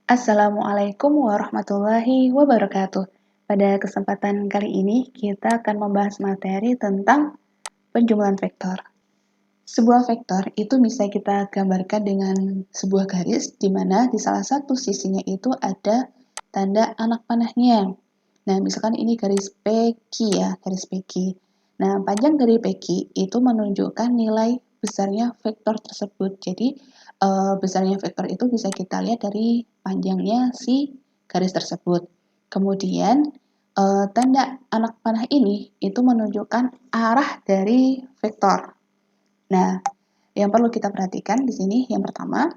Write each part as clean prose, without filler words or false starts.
Assalamualaikum warahmatullahi wabarakatuh. Pada kesempatan kali ini, kita akan membahas materi tentang penjumlahan vektor. Sebuah vektor itu bisa kita gambarkan dengan sebuah garis, di mana di salah satu sisinya itu ada tanda anak panahnya. Nah, misalkan ini garis PQ ya, garis PQ. Nah, panjang dari PQ itu menunjukkan nilai besarnya vektor tersebut. Jadi, besarnya vektor itu bisa kita lihat dari panjangnya si garis tersebut. Kemudian, tanda anak panah ini itu menunjukkan arah dari vektor. Nah, yang perlu kita perhatikan di sini yang pertama,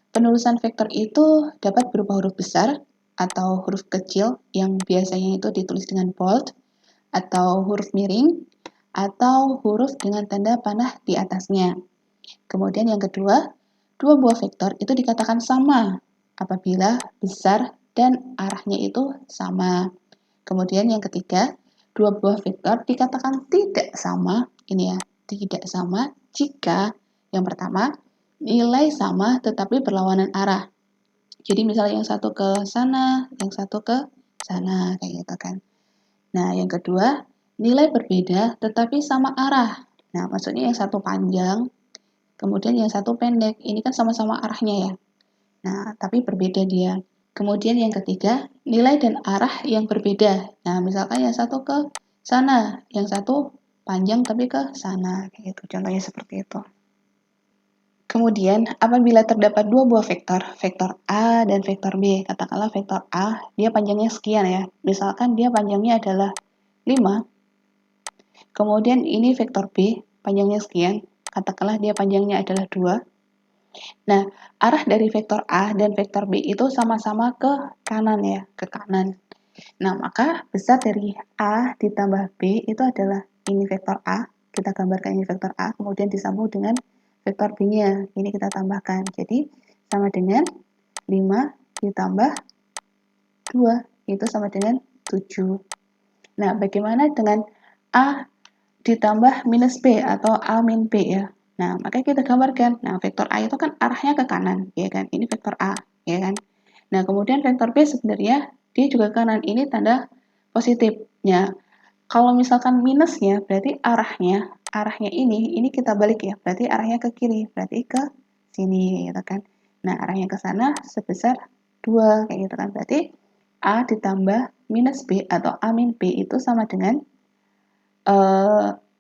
penulisan vektor itu dapat berupa huruf besar atau huruf kecil yang biasanya itu ditulis dengan bold, atau huruf miring, atau huruf dengan tanda panah di atasnya. Kemudian yang kedua, dua buah vektor itu dikatakan sama apabila besar dan arahnya itu sama. Kemudian yang ketiga, dua buah vektor dikatakan tidak sama, ini ya, tidak sama jika yang pertama, nilai sama tetapi berlawanan arah. Jadi misalnya yang satu ke sana, yang satu ke sana, kayak gitu kan. Nah, yang kedua, nilai berbeda tetapi sama arah. Nah, maksudnya yang satu panjang, kemudian yang satu pendek. Ini kan sama-sama arahnya ya. Nah, tapi berbeda dia. Kemudian yang ketiga, nilai dan arah yang berbeda. Nah, misalkan yang satu ke sana, yang satu panjang tapi ke sana. Kayak gitu. Contohnya seperti itu. Kemudian, apabila terdapat dua buah vektor, vektor A dan vektor B, katakanlah vektor A, dia panjangnya sekian ya. Misalkan dia panjangnya adalah 5, kemudian ini vektor B, panjangnya sekian, katakanlah dia panjangnya adalah 2. Nah, arah dari vektor A dan vektor B itu sama-sama ke kanan ya, ke kanan. Nah, maka besar dari A ditambah B itu adalah ini vektor A, kita gambarkan ini vektor A, kemudian disambung dengan vektor B-nya, ini kita tambahkan. Jadi, sama dengan 5 ditambah 2, itu sama dengan 7. Nah, bagaimana dengan A ditambah minus B atau A min B ya? Nah, makanya kita gambarkan. Nah, vektor A itu kan arahnya ke kanan, ya kan? Ini vektor A, ya kan? Nah, kemudian vektor B sebenarnya dia juga ke kanan. Ini tanda positifnya. Kalau misalkan minusnya, berarti arahnya ini kita balik ya. Berarti arahnya ke kiri, berarti ke sini, gitu kan? Nah, arahnya ke sana sebesar 2, kayak gitu kan? Berarti A ditambah minus B atau A min B itu sama dengan 5,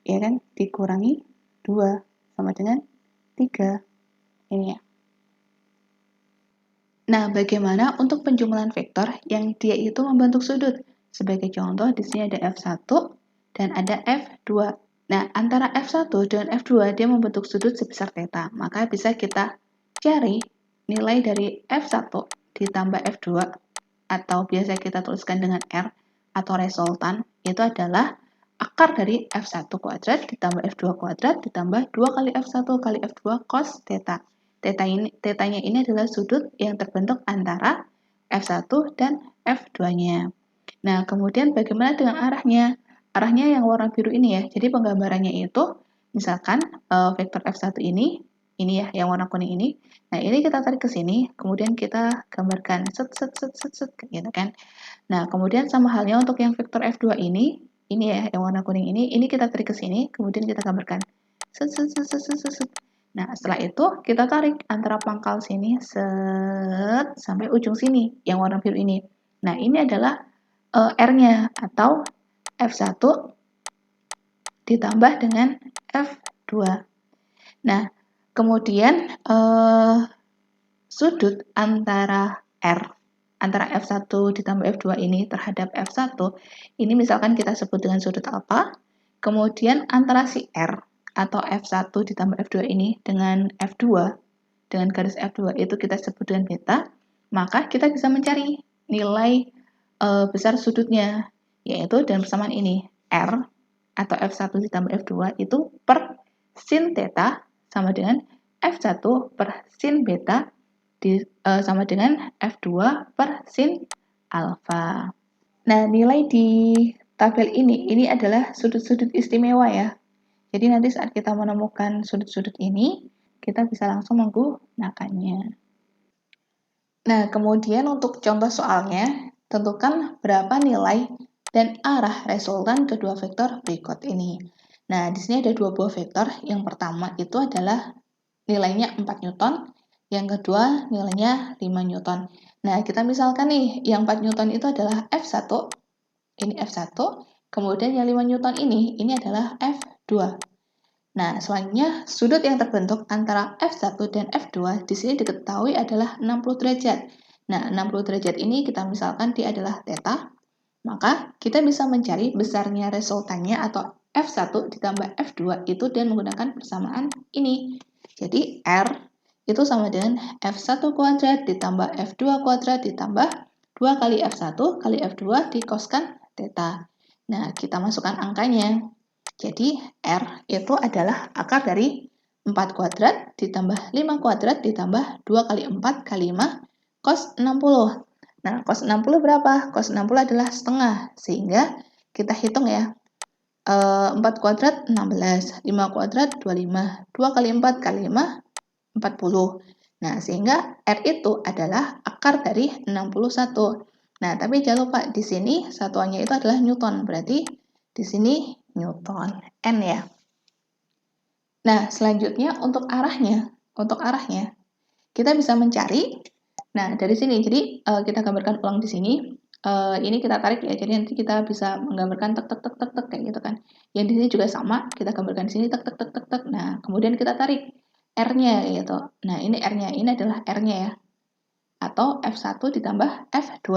ya kan, dikurangi 2, sama dengan 3. Ini ya. Nah, bagaimana untuk penjumlahan vektor yang dia itu membentuk sudut? Sebagai contoh, di sini ada F1 dan ada F2. Nah, antara F1 dan F2 dia membentuk sudut sebesar θ. Maka bisa kita cari nilai dari F1 ditambah F2 atau biasa kita tuliskan dengan R atau resultan itu adalah akar dari F1 kuadrat ditambah F2 kuadrat ditambah 2 kali F1 kali F2 cos θ. Θ-nya ini adalah sudut yang terbentuk antara F1 dan F2-nya. Nah, kemudian bagaimana dengan arahnya? Arahnya yang warna biru ini ya. Jadi penggambarannya itu, misalkan vektor F1 ini ya, yang warna kuning ini. Nah, ini kita tarik ke sini, kemudian kita gambarkan set, gitu kan. Nah, kemudian sama halnya untuk yang vektor F2 ini ya, yang warna kuning ini kita tarik ke sini, kemudian kita gambarkan set. Nah, setelah itu kita tarik antara pangkal sini set sampai ujung sini yang warna biru ini. Nah, ini adalah R-nya atau F1 ditambah dengan F2. Nah, kemudian sudut antara F1 ditambah F2 ini terhadap F1, ini misalkan kita sebut dengan sudut alfa, kemudian antara si R atau F1 ditambah F2 ini dengan F2, dengan garis F2 itu kita sebut dengan beta, maka kita bisa mencari nilai besar sudutnya, yaitu dalam persamaan ini, R atau F1 ditambah F2 itu per sin theta sama dengan F1 per sin beta sama dengan F2 per sin alfa. Nah, nilai di tabel ini adalah sudut-sudut istimewa ya. Jadi nanti saat kita menemukan sudut-sudut ini, kita bisa langsung menggunakannya. Nah, kemudian untuk contoh soalnya, tentukan berapa nilai dan arah resultan kedua vektor berikut ini. Nah, di sini ada dua buah vektor. Yang pertama itu adalah nilainya 4 Newton, yang kedua nilainya 5 Newton. Nah, kita misalkan nih, yang 4 Newton itu adalah F1, ini F1, kemudian yang 5 Newton ini adalah F2. Nah, selanjutnya sudut yang terbentuk antara F1 dan F2 di sini diketahui adalah 60 derajat. Nah, 60 derajat ini kita misalkan dia adalah theta, maka kita bisa mencari besarnya resultannya atau F1 ditambah F2 itu dengan menggunakan persamaan ini. Jadi, R itu sama dengan F1 kuadrat ditambah F2 kuadrat ditambah 2 kali F1 kali F2 dikoskan theta. Nah, kita masukkan angkanya. Jadi, R itu adalah akar dari 4 kuadrat ditambah 5 kuadrat ditambah 2 kali 4 kali 5 cos 60. Nah, cos 60 berapa? Cos 60 adalah setengah, sehingga kita hitung ya. 4 kuadrat 16, 5 kuadrat 25, 2 kali 4 kali 5, 40. Nah, sehingga R itu adalah akar dari 61. Nah, tapi jangan lupa di sini satuannya itu adalah Newton, berarti di sini Newton, N ya. Nah, selanjutnya untuk arahnya, kita bisa mencari. Nah, dari sini, jadi kita gambarkan ulang di sini. Ini kita tarik ya, jadi nanti kita bisa menggambarkan tek tek tek tek tek kayak gitu kan. Yang di sini juga sama, kita gambarkan di sini tek tek tek tek tek. Nah, kemudian kita tarik R-nya gitu. Nah, ini R-nya, ini adalah R-nya ya. Atau F1 ditambah F2.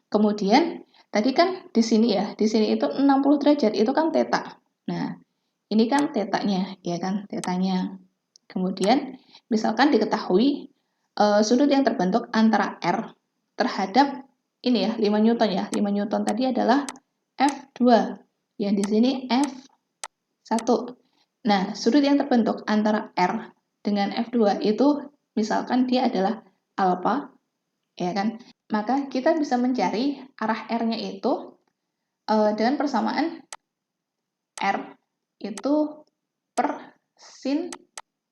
Kemudian tadi kan di sini ya, di sini itu 60 derajat, itu kan theta. Nah, ini kan tetanya, ya kan, tetanya. Kemudian, misalkan diketahui sudut yang terbentuk antara R terhadap ini ya, 5 Newton ya. 5 Newton tadi adalah F2, yang di sini F1. Nah, sudut yang terbentuk antara R dengan F2 itu misalkan dia adalah alpha, ya kan? Maka kita bisa mencari arah R-nya itu dengan persamaan R itu per sin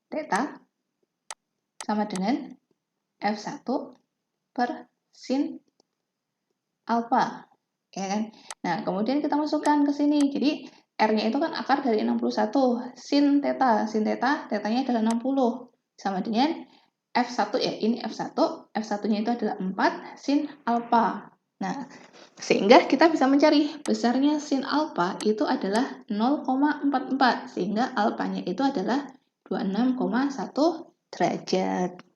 theta sama dengan F1 per sin alpha, ya kan? Nah, kemudian kita masukkan ke sini. Jadi, R-nya itu kan akar dari 61. Sin theta, tetanya adalah 60. Sama dengan F1 ya, ini F1, F1-nya itu adalah 4 sin alpha. Nah, sehingga kita bisa mencari besarnya sin alpha itu adalah 0,44, sehingga alpanya itu adalah 26,1 derajat.